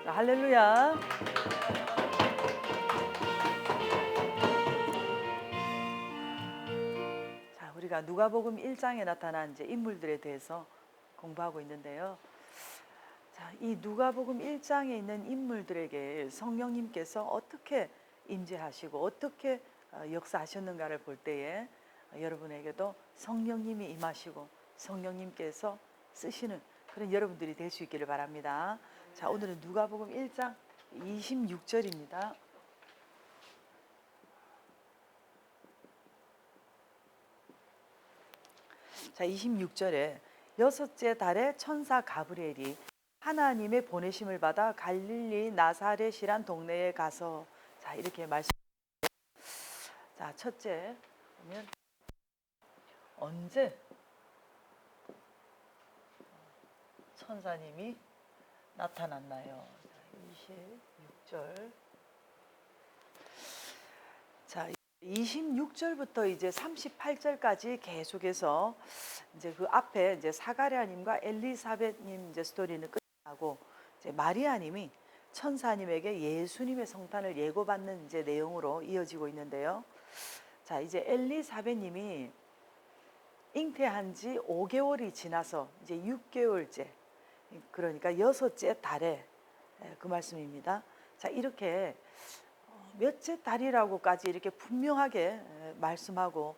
할렐루야. 자, 우리가 누가복음 1장에 나타난 이제 인물들에 대해서 공부하고 있는데요. 자, 이 누가복음 1장에 있는 인물들에게 성령님께서 어떻게 임재하시고 어떻게 역사하셨는가를 볼 때에 여러분에게도 성령님이 임하시고 성령님께서 쓰시는 그런 여러분들이 될 수 있기를 바랍니다. 자, 오늘은 누가복음 1장 26절입니다. 자, 26절에 여섯째 달에 천사 가브리엘이 하나님의 보내심을 받아 갈릴리 나사렛이란 동네에 가서, 자, 이렇게 말씀. 자, 첫째 보면 언제 천사님이 나타났나요? 26절. 자, 26절부터 이제 38절까지 계속해서 이제 그 앞에 이제 사가랴님과 엘리사벳님 이제 스토리는 끝나고 이제 마리아님이 천사님에게 예수님의 성탄을 예고받는 이제 내용으로 이어지고 있는데요. 자, 이제 엘리사벳님이 잉태한 지 5개월이 지나서 이제 6개월째, 그러니까 여섯째 달에, 그 말씀입니다. 자, 이렇게 몇째 달이라고까지 이렇게 분명하게 말씀하고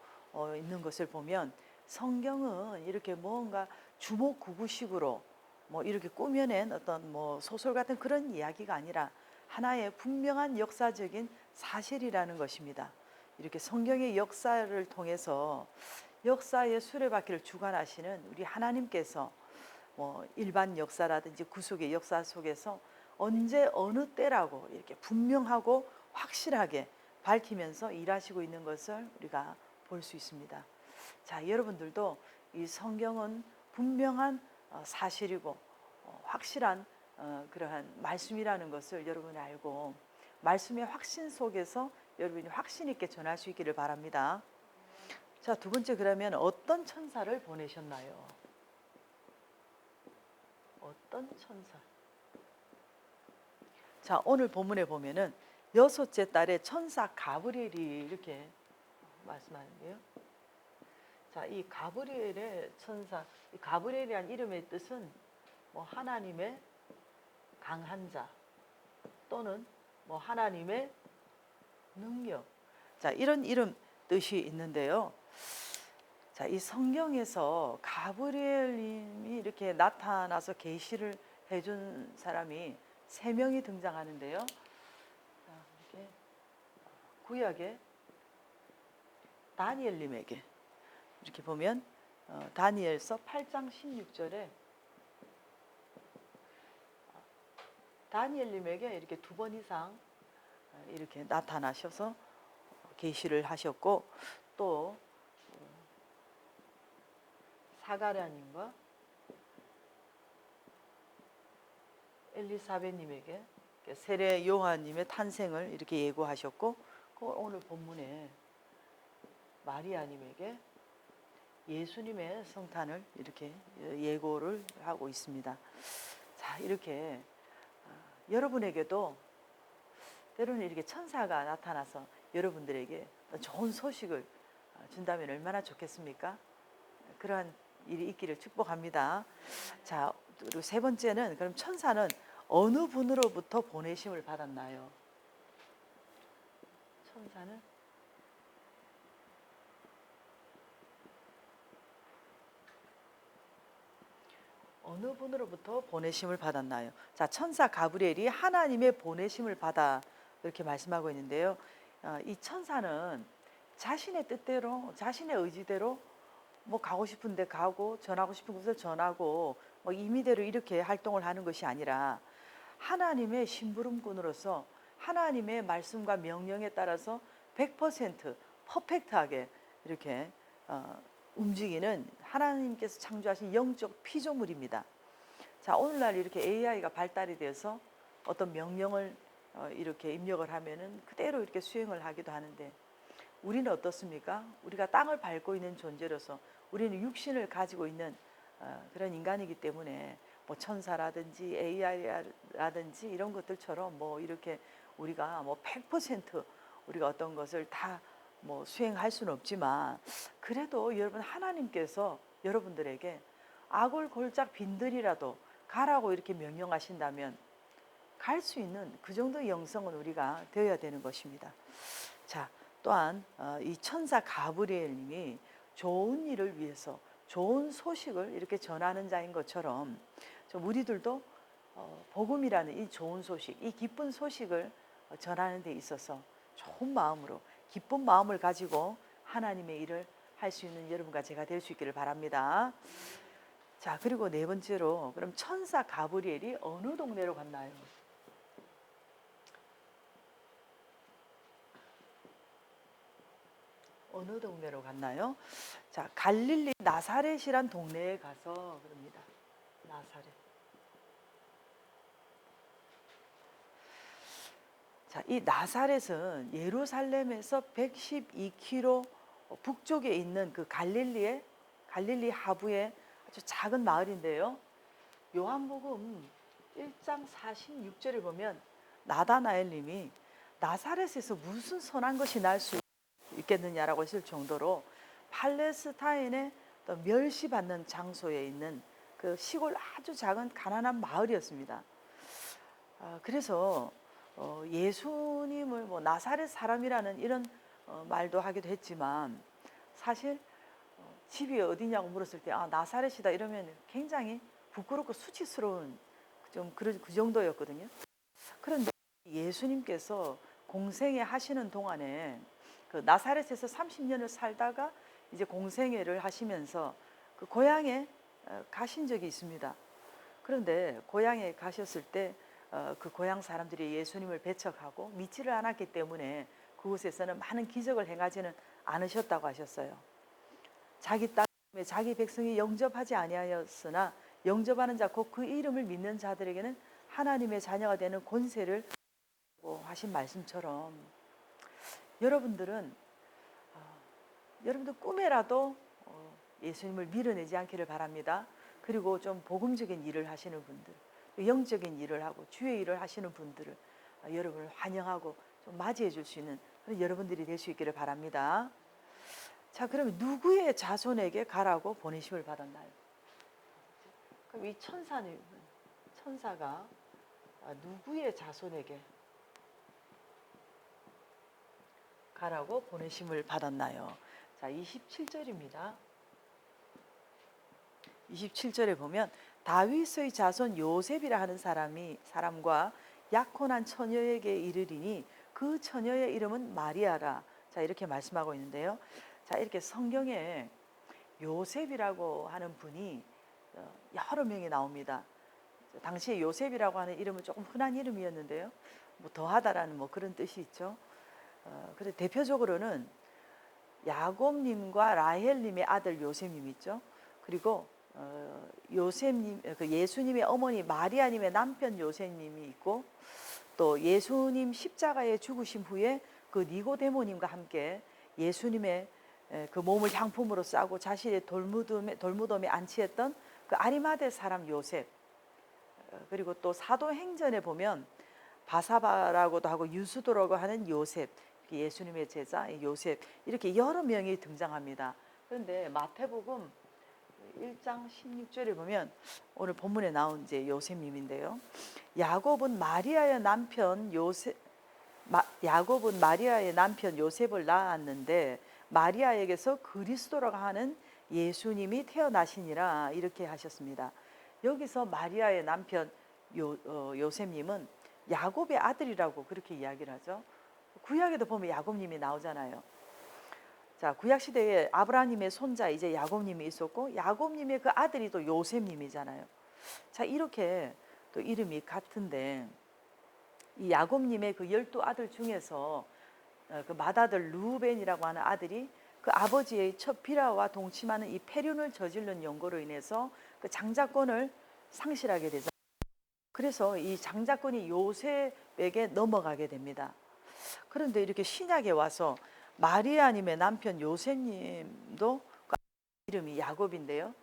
있는 것을 보면 성경은 이렇게 뭔가 주목구구식으로 뭐 이렇게 꾸며낸 어떤 뭐 소설 같은 그런 이야기가 아니라 하나의 분명한 역사적인 사실이라는 것입니다. 이렇게 성경의 역사를 통해서 역사의 수레바퀴를 주관하시는 우리 하나님께서 뭐 일반 역사라든지 구속의 역사 속에서 언제 어느 때라고 이렇게 분명하고 확실하게 밝히면서 일하시고 있는 것을 우리가 볼 수 있습니다. 자, 여러분들도 이 성경은 분명한 사실이고 확실한 그러한 말씀이라는 것을 여러분이 알고 말씀의 확신 속에서 여러분이 확신 있게 전할 수 있기를 바랍니다. 자, 두 번째, 그러면 어떤 천사를 보내셨나요? 어떤 천사? 자, 오늘 본문에 보면은 여섯째 달에 천사 가브리엘이 이렇게 말씀하는데요. 자, 이 가브리엘의 천사, 이 가브리엘이란 이름의 뜻은 뭐 하나님의 강한 자 또는 뭐 하나님의 능력, 자, 이런 이름 뜻이 있는데요. 자, 이 성경에서 가브리엘님이 이렇게 나타나서 계시를 해준 사람이 3명이 등장하는데요. 자, 이렇게 구약의 다니엘님에게 이렇게 보면 다니엘서 8장 16절에 다니엘님에게 이렇게 2번 이상 이렇게 나타나셔서 계시를 하셨고, 또 사가랴님과 엘리사벳님에게 세례 요한님의 탄생을 이렇게 예고하셨고, 오늘 본문에 마리아님에게 예수님의 성탄을 이렇게 예고를 하고 있습니다. 자, 이렇게 여러분에게도 때로는 이렇게 천사가 나타나서 여러분들에게 좋은 소식을 준다면 얼마나 좋겠습니까? 그러한 일이 있기를 축복합니다. 자, 그리고 세 번째는, 그럼 천사는 어느 분으로부터 보내심을 받았나요? 천사는 어느 분으로부터 보내심을 받았나요? 자, 천사 가브리엘이 하나님의 보내심을 받아 이렇게 말씀하고 있는데요. 이 천사는 자신의 뜻대로, 자신의 의지대로 뭐 가고 싶은 데 가고 전하고 싶은 곳을 전하고 뭐 임의대로 이렇게 활동을 하는 것이 아니라 하나님의 심부름꾼으로서 하나님의 말씀과 명령에 따라서 100% 퍼펙트하게 이렇게 움직이는 하나님께서 창조하신 영적 피조물입니다. 자, 오늘날 이렇게 AI가 발달이 돼서 어떤 명령을 이렇게 입력을 하면은 그대로 이렇게 수행을 하기도 하는데, 우리는 어떻습니까? 우리가 땅을 밟고 있는 존재로서 우리는 육신을 가지고 있는 그런 인간이기 때문에 뭐 천사라든지 AI라든지 이런 것들처럼 뭐 이렇게 우리가 뭐 100% 우리가 어떤 것을 다 뭐 수행할 수는 없지만, 그래도 여러분 하나님께서 여러분들에게 악을 골짝 빈들이라도 가라고 이렇게 명령하신다면 갈 수 있는 그 정도의 영성은 우리가 되어야 되는 것입니다. 자, 또한 이 천사 가브리엘님이 좋은 일을 위해서 좋은 소식을 이렇게 전하는 자인 것처럼 좀 우리들도 복음이라는 이 좋은 소식, 이 기쁜 소식을 전하는 데 있어서 좋은 마음으로, 기쁜 마음을 가지고 하나님의 일을 할 수 있는 여러분과 제가 될 수 있기를 바랍니다. 자, 그리고 네 번째로, 그럼 천사 가브리엘이 어느 동네로 갔나요? 어느 동네로 갔나요? 자, 갈릴리 나사렛이란 동네에 가서 그럽니다. 나사렛. 자, 이 나사렛은 예루살렘에서 112km 북쪽에 있는 그 갈릴리 하부의 아주 작은 마을인데요. 요한복음 1장 46절에 보면 나다나엘님이 나사렛에서 무슨 선한 것이 날 수 있겠느냐라고 했을 정도로 팔레스타인의 또 멸시받는 장소에 있는 그 시골 아주 작은 가난한 마을이었습니다. 그래서 예수님을 뭐 나사렛 사람이라는 이런 말도 하기도 했지만, 사실 집이 어디냐고 물었을 때 나사렛이다 이러면 굉장히 부끄럽고 수치스러운 좀 그 정도였거든요. 그런데 예수님께서 공생애 하시는 동안에 그 나사렛에서 30년을 살다가 이제 공생애를 하시면서 그 고향에 가신 적이 있습니다. 그런데 고향에 가셨을 때 그 고향 사람들이 예수님을 배척하고 믿지를 않았기 때문에 그곳에서는 많은 기적을 행하지는 않으셨다고 하셨어요. 자기 땅에 자기 백성이 영접하지 아니하였으나 영접하는 자 곧 그 이름을 믿는 자들에게는 하나님의 자녀가 되는 권세를 하신 말씀처럼 여러분들 꿈에라도 예수님을 밀어내지 않기를 바랍니다. 그리고 좀 복음적인 일을 하시는 분들, 영적인 일을 하고 주의 일을 하시는 분들을 여러분을 환영하고 좀 맞이해 줄 수 있는 그런 여러분들이 될 수 있기를 바랍니다. 자, 그러면 누구의 자손에게 가라고 보내심을 받았나요? 그럼 이 천사가 누구의 자손에게 가라고 보내심을 받았나요? 자, 27절입니다. 27절에 보면 다윗의 자손 요셉이라 하는 사람과 약혼한 처녀에게 이르리니 그 처녀의 이름은 마리아라. 자, 이렇게 말씀하고 있는데요. 자, 이렇게 성경에 요셉이라고 하는 분이 여러 명이 나옵니다. 당시에 요셉이라고 하는 이름은 조금 흔한 이름이었는데요. 뭐 더하다라는 뭐 그런 뜻이 있죠. 그래서 대표적으로는 야곱님과 라헬님의 아들 요셉님 있죠. 그리고 요셉님, 그 예수님의 어머니 마리아님의 남편 요셉님이 있고, 또 예수님 십자가에 죽으신 후에 그 니고데모님과 함께 예수님의 그 몸을 향품으로 싸고 자신의 돌무덤에 안치했던 그 아리마대 사람 요셉, 그리고 또 사도행전에 보면 바사바라고도 하고 유수도라고 하는 요셉, 예수님의 제자 요셉, 이렇게 여러 명이 등장합니다. 그런데 마태복음 1장 16절에 보면 오늘 본문에 나온 이제 요셉님인데요. 야곱은 마리아의 남편 요셉을 낳았는데 마리아에게서 그리스도라고 하는 예수님이 태어나시니라, 이렇게 하셨습니다. 여기서 마리아의 남편 요셉님은 야곱의 아들이라고 그렇게 이야기를 하죠. 구약에도 보면 야곱님이 나오잖아요. 자, 구약 시대에 아브라함님의 손자 이제 야곱님이 있었고, 야곱님의 그 아들이 또 요셉님이잖아요. 자, 이렇게 또 이름이 같은데, 이 야곱님의 그 12아들 중에서 그 맏아들 루벤이라고 하는 아들이 그 아버지의 첫 비라와 동침하는 이 폐륜을 저지른 연고로 인해서 그 장자권을 상실하게 되죠. 그래서 이 장자권이 요셉에게 넘어가게 됩니다. 그런데 이렇게 신약에 와서 마리아님의 남편 요셉님도 그 이름이 야곱인데요.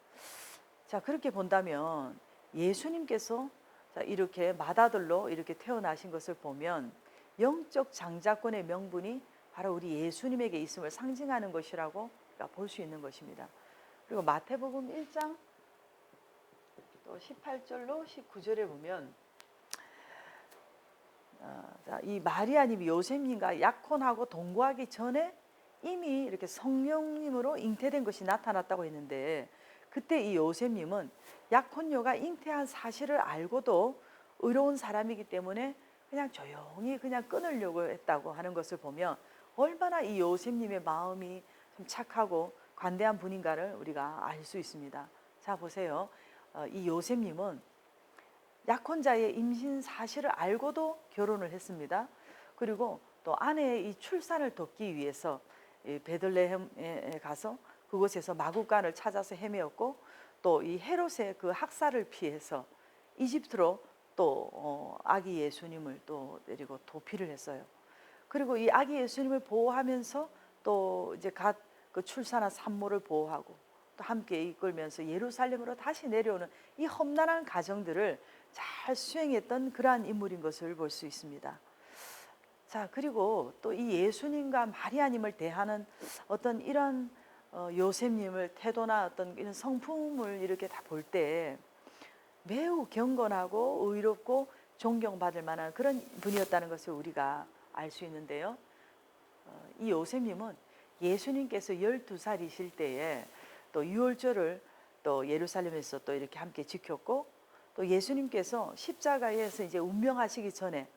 자, 그렇게 본다면 예수님께서 자, 이렇게 맏아들로 이렇게 태어나신 것을 보면 영적 장자권의 명분이 바로 우리 예수님에게 있음을 상징하는 것이라고 볼 수 있는 것입니다. 그리고 마태복음 1장 또 18절로 19절에 보면 이 마리아님이 요셉님과 약혼하고 동거하기 전에 이미 이렇게 성령님으로 잉태된 것이 나타났다고 했는데, 그때 이 요셉님은 약혼녀가 잉태한 사실을 알고도 의로운 사람이기 때문에 그냥 조용히 그냥 끊으려고 했다고 하는 것을 보면 얼마나 이 요셉님의 마음이 좀 착하고 관대한 분인가를 우리가 알 수 있습니다. 자, 보세요. 이 요셉님은 약혼자의 임신 사실을 알고도 결혼을 했습니다. 그리고 또 아내의 이 출산을 돕기 위해서 베들레헴에 가서 그곳에서 마구간을 찾아서 헤매었고, 또 이 헤롯의 그 학살을 피해서 이집트로 또 아기 예수님을 또 데리고 도피를 했어요. 그리고 이 아기 예수님을 보호하면서 또 이제 갓 그 출산한 산모를 보호하고 또 함께 이끌면서 예루살렘으로 다시 내려오는 이 험난한 과정들을 잘 수행했던 그러한 인물인 것을 볼 수 있습니다. 자, 그리고 또 이 예수님과 마리아님을 대하는 어떤 이런 요셉님을 태도나 어떤 이런 성품을 이렇게 다 볼 때 매우 경건하고 의롭고 존경받을 만한 그런 분이었다는 것을 우리가 알 수 있는데요. 이 요셉님은 예수님께서 12살이실 때에 또 유월절을 또 예루살렘에서 또 이렇게 함께 지켰고, 또 예수님께서 십자가에서 이제 운명하시기 전에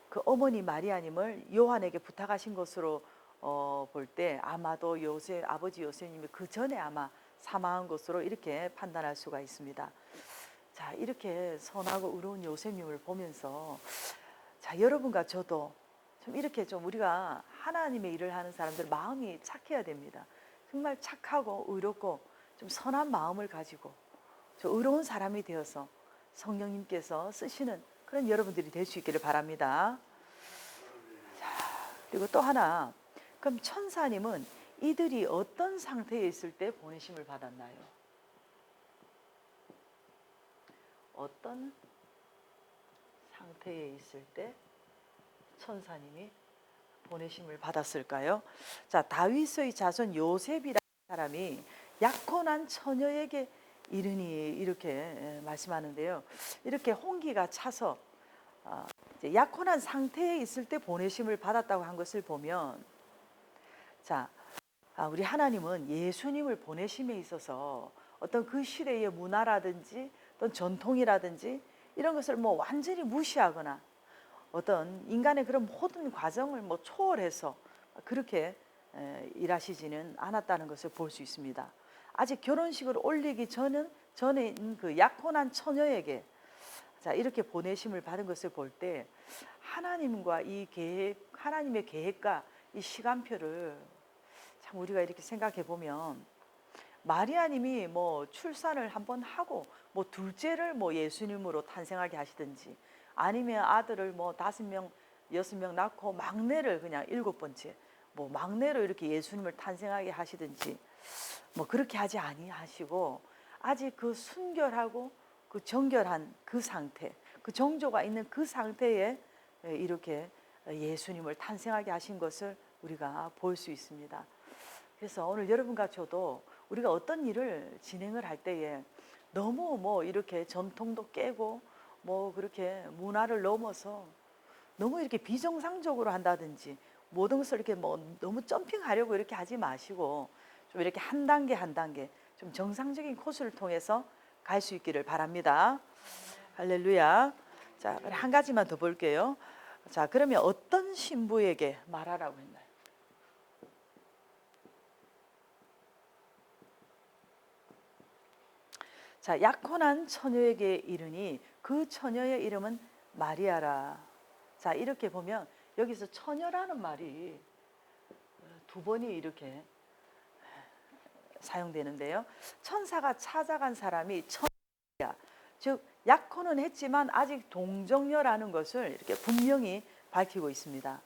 그 어머니 마리아님을 요한에게 부탁하신 것으로 볼 때 아마도 아버지 요셉님이 그 전에 아마 사망한 것으로 이렇게 판단할 수가 있습니다. 자, 이렇게 선하고 의로운 요셉님을 보면서 자, 여러분과 저도 좀 이렇게 좀 우리가 하나님의 일을 하는 사람들 마음이 착해야 됩니다. 정말 착하고 의롭고 좀 선한 마음을 가지고 좀 의로운 사람이 되어서 성령님께서 쓰시는 그런 여러분들이 될 수 있기를 바랍니다. 자, 그리고 또 하나, 그럼 천사님은 이들이 어떤 상태에 있을 때 보내심을 받았나요? 어떤 상태에 있을 때 천사님이 보내심을 받았을까요? 자, 다윗의 자손 요셉이라는 사람이 약혼한 처녀에게 이르니 이렇게 말씀하는데요. 이렇게 홍기가 차서 이제 약혼한 상태에 있을 때 보내심을 받았다고 한 것을 보면, 자, 우리 하나님은 예수님을 보내심에 있어서 어떤 그 시대의 문화라든지 어떤 전통이라든지 이런 것을 뭐 완전히 무시하거나 어떤 인간의 그런 모든 과정을 뭐 초월해서 그렇게 일하시지는 않았다는 것을 볼 수 있습니다. 아직 결혼식을 올리기 전에 그 약혼한 처녀에게 자, 이렇게 보내심을 받은 것을 볼 때 하나님과 이 계획, 하나님의 계획과 이 시간표를 참 우리가 이렇게 생각해 보면, 마리아님이 뭐 출산을 한번 하고 뭐 둘째를 뭐 예수님으로 탄생하게 하시든지, 아니면 아들을 뭐 5명, 6명 낳고 막내를 그냥 7번째 뭐 막내로 이렇게 예수님을 탄생하게 하시든지 뭐 그렇게 하지 아니하시고, 아직 그 순결하고 그 정결한 그 상태, 그 정조가 있는 그 상태에 이렇게 예수님을 탄생하게 하신 것을 우리가 볼 수 있습니다. 그래서 오늘 여러분과 저도 우리가 어떤 일을 진행을 할 때에 너무 뭐 이렇게 전통도 깨고 뭐 그렇게 문화를 넘어서 너무 이렇게 비정상적으로 한다든지 모든 것을 이렇게 뭐 너무 점핑하려고 이렇게 하지 마시고 좀 이렇게 한 단계 한 단계 좀 정상적인 코스를 통해서 갈 수 있기를 바랍니다. 할렐루야. 자, 한 가지만 더 볼게요. 자, 그러면 어떤 신부에게 말하라고 했나요? 자, 약혼한 처녀에게 이르니 그 처녀의 이름은 마리아라. 자, 이렇게 보면 여기서 처녀라는 말이 2번이 이렇게 사용되는데요. 천사가 찾아간 사람이 처녀야. 즉 약혼은 했지만 아직 동정녀라는 것을 이렇게 분명히 밝히고 있습니다.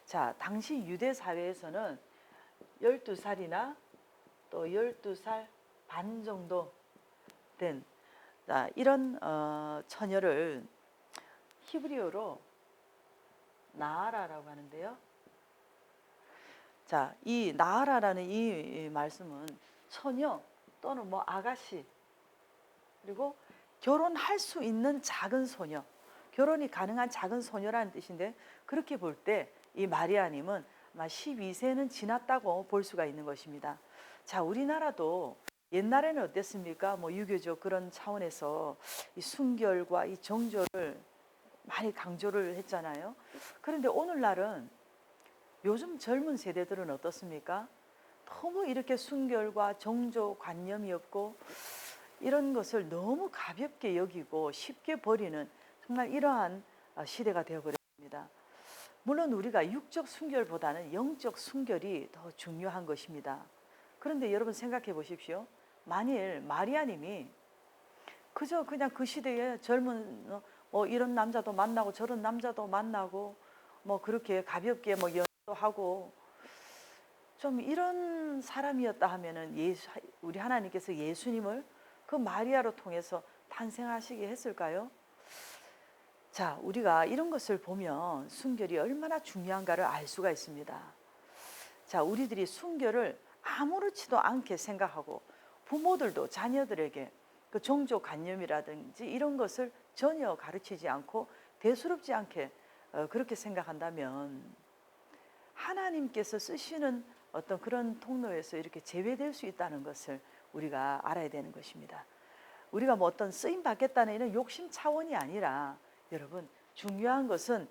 자, 당시 유대 사회에서는 12살이나 또 12살 반 정도 된 자, 이런 처녀를 히브리어로 나아라라고 하는데요. 자, 이 나아라라는 이 말씀은 처녀 또는 뭐 아가씨, 그리고 결혼할 수 있는 작은 소녀, 결혼이 가능한 작은 소녀라는 뜻인데, 그렇게 볼 때 이 마리아님은 아마 12세는 지났다고 볼 수가 있는 것입니다. 자, 우리나라도 옛날에는 어땠습니까? 뭐 유교적 그런 차원에서 이 순결과 이 정조를 많이 강조를 했잖아요. 그런데 오늘날은 요즘 젊은 세대들은 어떻습니까? 너무 이렇게 순결과 정조 관념이 없고 이런 것을 너무 가볍게 여기고 쉽게 버리는 정말 이러한 시대가 되어버렸습니다. 물론 우리가 육적 순결보다는 영적 순결이 더 중요한 것입니다. 그런데 여러분 생각해 보십시오. 만일 마리아님이 그저 그냥 그 시대에 젊은 뭐 이런 남자도 만나고 저런 남자도 만나고 뭐 그렇게 가볍게 뭐 연애도 하고 좀 이런 사람이었다 하면은 우리 하나님께서 예수님을 그 마리아로 통해서 탄생하시게 했을까요? 자, 우리가 이런 것을 보면 순결이 얼마나 중요한가를 알 수가 있습니다. 자, 우리들이 순결을 아무렇지도 않게 생각하고 부모들도 자녀들에게 그 종교관념이라든지 이런 것을 전혀 가르치지 않고 대수롭지 않게 그렇게 생각한다면 하나님께서 쓰시는 어떤 그런 통로에서 이렇게 제외될 수 있다는 것을 우리가 알아야 되는 것입니다. 우리가 뭐 어떤 쓰임 받겠다는 이런 욕심 차원이 아니라 여러분 중요한 것은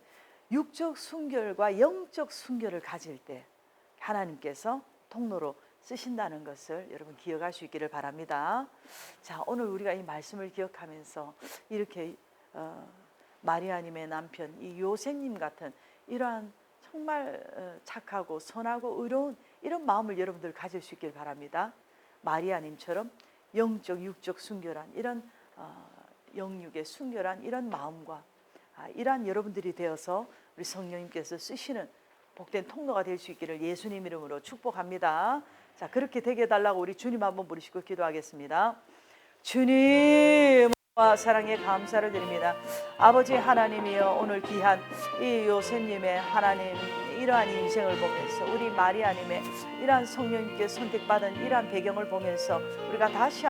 육적 순결과 영적 순결을 가질 때 하나님께서 통로로 쓰신다는 것을 여러분 기억할 수 있기를 바랍니다. 자, 오늘 우리가 이 말씀을 기억하면서 이렇게 마리아님의 남편 이 요셉님 같은 이러한 정말 착하고 선하고 의로운 이런 마음을 여러분들 가질 수 있기를 바랍니다. 마리아님처럼 영적 육적 순결한 이런 영육의 순결한 이런 마음과 이러한 여러분들이 되어서 우리 성령님께서 쓰시는 복된 통로가 될 수 있기를 예수님 이름으로 축복합니다. 자, 그렇게 되게 해달라고 우리 주님 한번 부르시고 기도하겠습니다. 주님 사랑에 감사를 드립니다. 아버지 하나님이여, 오늘 귀한 이 요셉님의 하나님 이러한 인생을 보면서 우리 마리아님의 이러한 성령님께 선택받은 이러한 배경을 보면서 우리가 다시